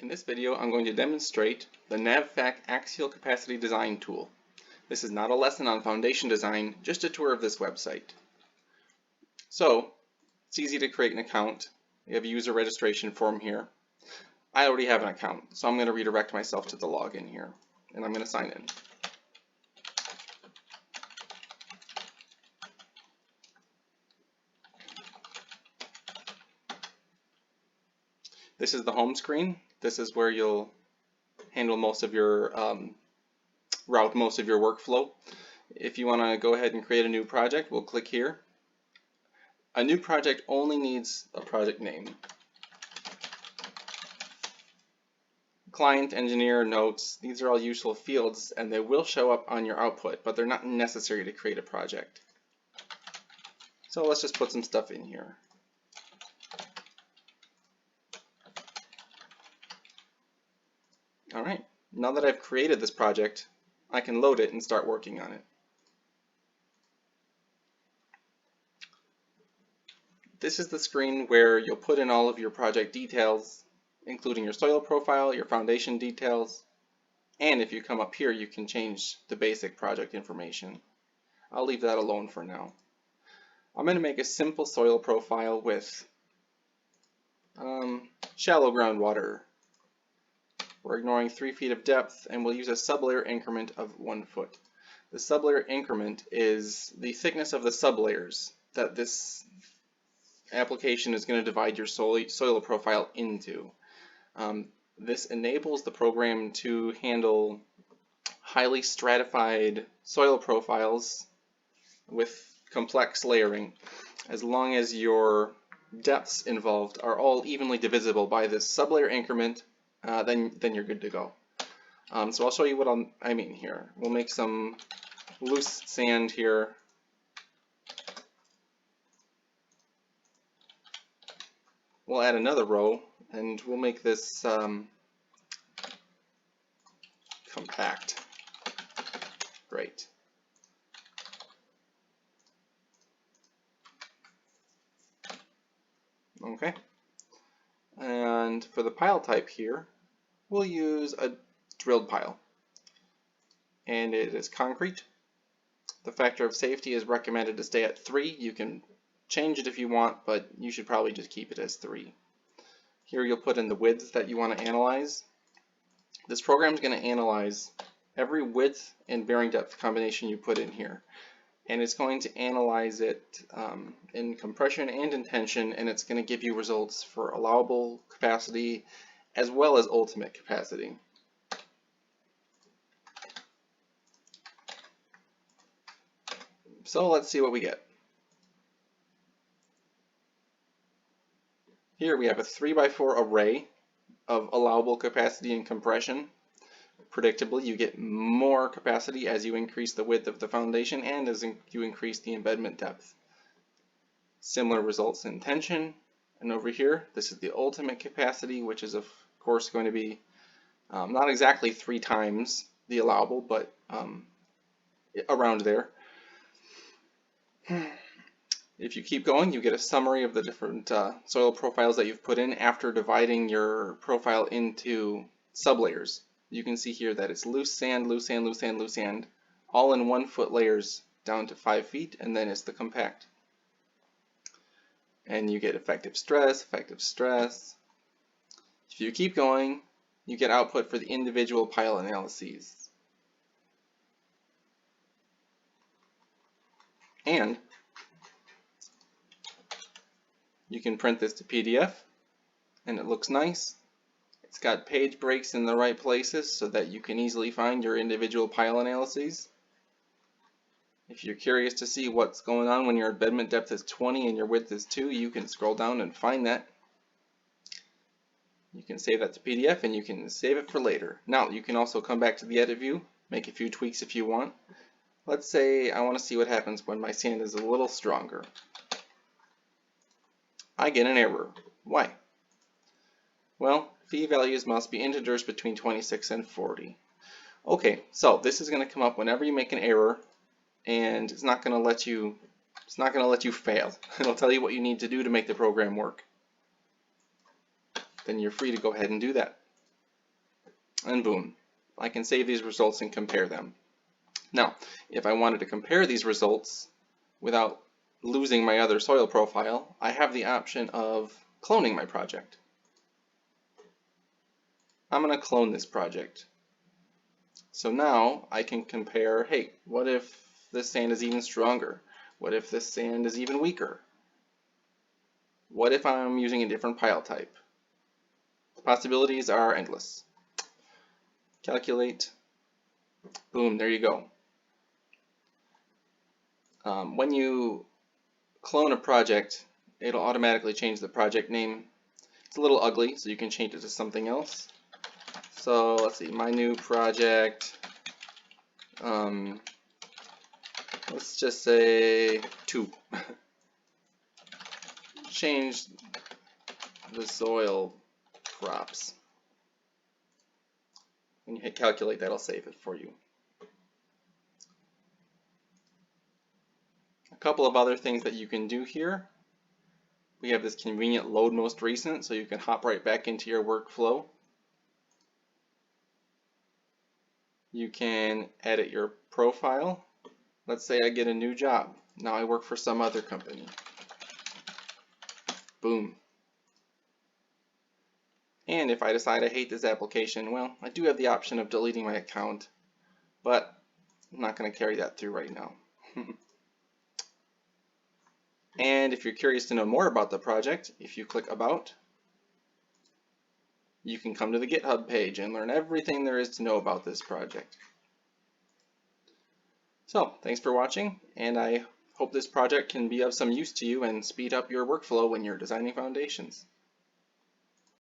In this video, I'm going to demonstrate the NAVFAC axial capacity design tool. This is not a lesson on foundation design, just a tour of this website. So, it's easy to create an account. You have a user registration form here. I already have an account, so I'm going to redirect myself to the login here, and I'm going to sign in. This is the home screen. This is where you'll handle most of your route most of your workflow. If you want to go ahead and create a new project, we'll click here. A new project only needs a project name. Client, engineer, notes, these are all useful fields and they will show up on your output, but they're not necessary to create a project. So let's just put some stuff in here. Alright, now that I've created this project, I can load it and start working on it. This is the screen where you'll put in all of your project details, including your soil profile, your foundation details, and if you come up here, you can change the basic project information. I'll leave that alone for now. I'm going to make a simple soil profile with shallow groundwater. We're ignoring 3 feet of depth, and we'll use a sublayer increment of 1 foot. The sublayer increment is the thickness of the sublayers that this application is going to divide your soil profile into. This enables the program to handle highly stratified soil profiles with complex layering, as long as your depths involved are all evenly divisible by this sublayer increment. Then you're good to go. So I'll show you what I mean here. We'll make some loose sand here. We'll add another row, and we'll make this compact. Great. Okay. And for the pile type here, we'll use a drilled pile, and it is concrete. The factor of safety is recommended to stay at 3. You can change it if you want, but you should probably just keep it as 3. Here you'll put in the width that you want to analyze. This program is going to analyze every width and bearing depth combination you put in here, and it's going to analyze it in compression and in tension, and it's going to give you results for allowable capacity as well as ultimate capacity. So let's see what we get. Here we have a 3x4 array of allowable capacity and compression. Predictably, you get more capacity as you increase the width of the foundation and as you increase the embedment depth. Similar results in tension. And over here, this is the ultimate capacity, which is of course going to be not exactly 3 times the allowable, but around there. If you keep going, you get a summary of the different soil profiles that you've put in after dividing your profile into sublayers. You can see here that it's loose sand, loose sand, loose sand, loose sand, all in 1 foot layers down to 5 feet, and then it's the compact. And you get effective stress, effective stress. If you keep going, you get output for the individual pile analyses. And you can print this to PDF, and it looks nice. It's got page breaks in the right places so that you can easily find your individual pile analyses. If you're curious to see what's going on when your embedment depth is 20 and your width is 2, you can scroll down and find that. You can save that to PDF and you can save it for later. Now you can also come back to the edit view, make a few tweaks if you want. Let's say I want to see what happens when my sand is a little stronger. I get an error. Why? Well, phi values must be integers between 26 and 40. Okay, so this is going to come up whenever you make an error, and it's not going to let you fail. It'll tell you what you need to do to make the program work. Then you're free to go ahead and do that. and boom, I can save these results and compare them. Now, if I wanted to compare these results without losing my other soil profile, I have the option of cloning my project. I'm going to clone this project. So now I can compare, hey, what if this sand is even stronger? What if this sand is even weaker? What if I'm using a different pile type? The possibilities are endless. Calculate. Boom, there you go. When you clone a project, it'll automatically change the project name. It's a little ugly, so you can change it to something else. So let's see, my new project, let's just say 2. Change the soil crops. When you hit calculate, that'll save it for you. A couple of other things that you can do here. We have this convenient load most recent, so you can hop right back into your workflow. You can edit your profile. Let's say I get a new job. Now I work for some other company. Boom. And if I decide I hate this application, well, I do have the option of deleting my account, but I'm not going to carry that through right now. And if you're curious to know more about the project, if you click About, you can come to the GitHub page and learn everything there is to know about this project. So, thanks for watching, and I hope this project can be of some use to you and speed up your workflow when you're designing foundations.